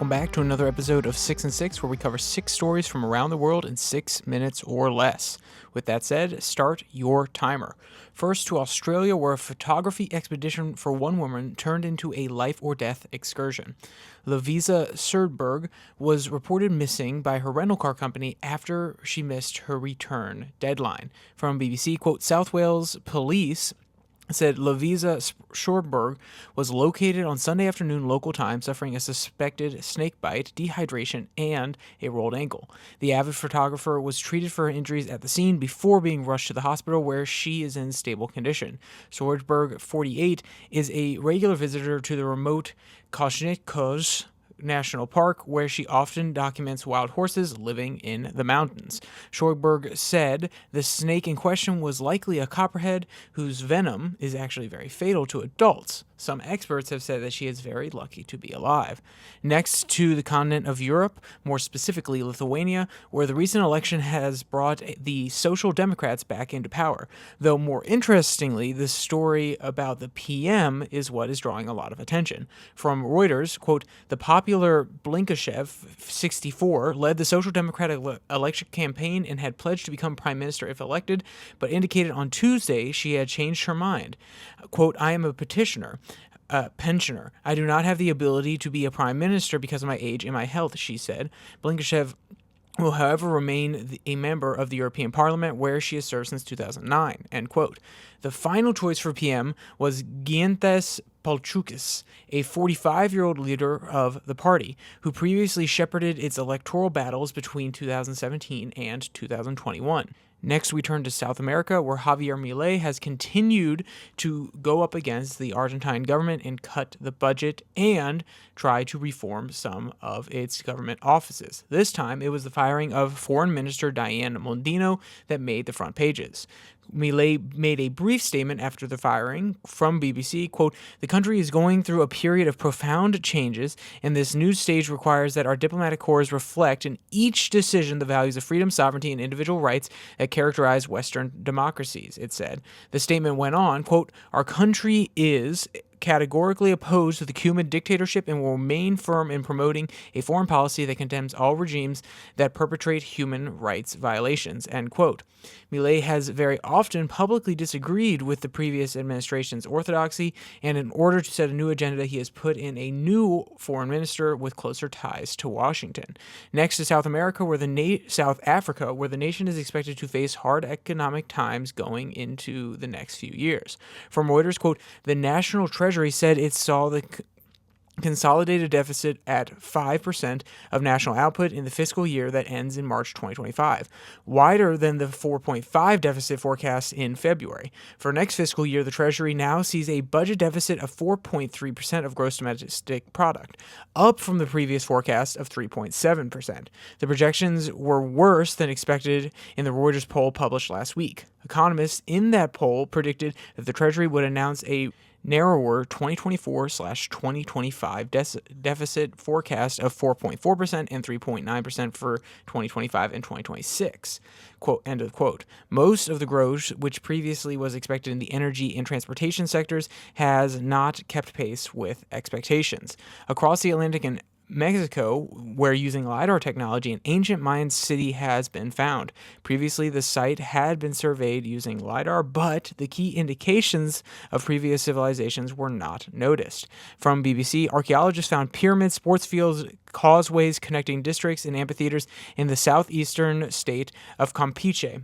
welcome back to another episode of 6 and 6, where we cover 6 stories from around the world in 6 minutes or less. With that said, start your timer. First, to Australia, where a photography expedition for one woman turned into a life-or-death excursion. Lavisa Serdberg was reported missing by her rental car company after she missed her return deadline. From BBC, quote, South Wales Police said Lavisa Serdberg was located on Sunday afternoon local time, suffering a suspected snake bite, dehydration, and a rolled ankle. The avid photographer was treated for her injuries at the scene before being rushed to the hospital, where she is in stable condition. Serdberg, 48, is a regular visitor to the remote Kosciuszko National Park, where she often documents wild horses living in the mountains. Serdberg said the snake in question was likely a copperhead, whose venom is actually very fatal to adults. Some experts have said that she is very lucky to be alive. Next, to the continent of Europe, more specifically Lithuania, where the recent election has brought the Social Democrats back into power. Though more interestingly, the story about the PM is what is drawing a lot of attention. From Reuters, quote, the popular Blinkashev, 64, led the Social Democratic election campaign and had pledged to become prime minister if elected, but indicated on Tuesday she had changed her mind. Quote, I am a pensioner. I do not have the ability to be a prime minister because of my age and my health, she said. Blinkashev will, however, remain a member of the European Parliament, where she has served since 2009, end quote. The final choice for PM was Gintas Palčūkas, a 45-year-old leader of the party, who previously shepherded its electoral battles between 2017 and 2021. Next, we turn to South America, where Javier Milei has continued to go up against the Argentine government and cut the budget and try to reform some of its government offices. This time, it was the firing of Foreign Minister Diane Mondino that made the front pages. Milei made a brief statement after the firing from BBC, quote, the country is going through a period of profound changes, and this new stage requires that our diplomatic corps reflect in each decision the values of freedom, sovereignty, and individual rights that characterize Western democracies, it said. The statement went on, quote, our country is categorically opposed to the Cuban dictatorship and will remain firm in promoting a foreign policy that condemns all regimes that perpetrate human rights violations, end quote. Milei has very often publicly disagreed with the previous administration's orthodoxy, and in order to set a new agenda, he has put in a new foreign minister with closer ties to Washington. Next to South Africa, where the nation is expected to face hard economic times going into the next few years. From Reuters, quote, the National Treasury said it saw the consolidated deficit at 5% of national output in the fiscal year that ends in March 2025, wider than the 4.5 deficit forecast in February. For next fiscal year, the Treasury now sees a budget deficit of 4.3% of gross domestic product, up from the previous forecast of 3.7%. The projections were worse than expected in the Reuters poll published last week. Economists in that poll predicted that the Treasury would announce a narrower 2024/2025 deficit forecast of 4.4% and 3.9% for 2025 and 2026. Quote, end of quote. Most of the growth, which previously was expected in the energy and transportation sectors, has not kept pace with expectations. Across the Atlantic and Mexico, where using LiDAR technology, an ancient Mayan city has been found. Previously, the site had been surveyed using LiDAR, but the key indications of previous civilizations were not noticed. From BBC, archaeologists found pyramids, sports fields, causeways connecting districts, and amphitheaters in the southeastern state of Campeche.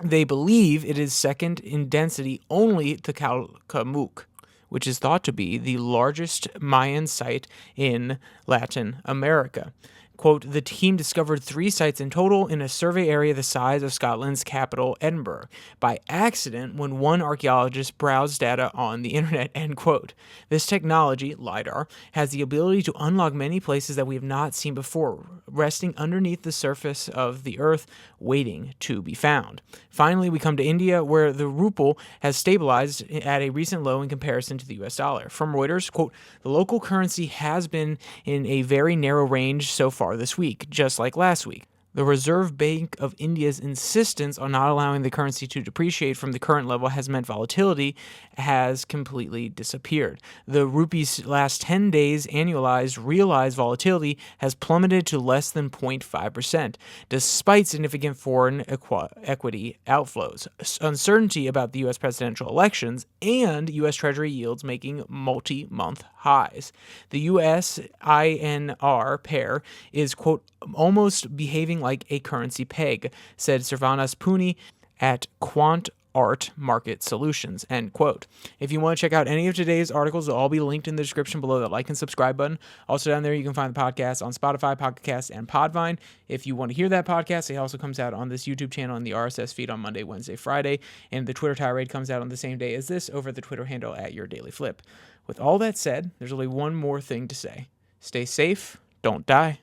They believe it is second in density only to Calcamuc, which is thought to be the largest Mayan site in Latin America. Quote, the team discovered 3 sites in total in a survey area the size of Scotland's capital, Edinburgh, by accident when one archaeologist browsed data on the internet, end quote. This technology, LiDAR, has the ability to unlock many places that we have not seen before, resting underneath the surface of the earth, waiting to be found. Finally, we come to India, where the ruble has stabilized at a recent low in comparison to the US dollar. From Reuters, quote, the local currency has been in a very narrow range so far this week, just like last week. The Reserve Bank of India's insistence on not allowing the currency to depreciate from the current level has meant volatility has completely disappeared. The rupee's last 10 days annualized realized volatility has plummeted to less than 0.5%, despite significant foreign equity outflows, uncertainty about the U.S. presidential elections, and U.S. Treasury yields making multi-month highs. The U.S. INR pair is, quote, almost behaving like a currency peg, said Sirvanas Puni at Quant Art Market Solutions, end quote. If you want to check out any of today's articles, they'll all be linked in the description below that like and subscribe button. Also down there, you can find the podcast on Spotify, Pocket Cast, and Podvine. If you want to hear that podcast, it also comes out on this YouTube channel and the RSS feed on Monday, Wednesday, Friday, and the Twitter tirade comes out on the same day as this over the Twitter handle at Your Daily Flip. With all that said, there's only one more thing to say. Stay safe, don't die.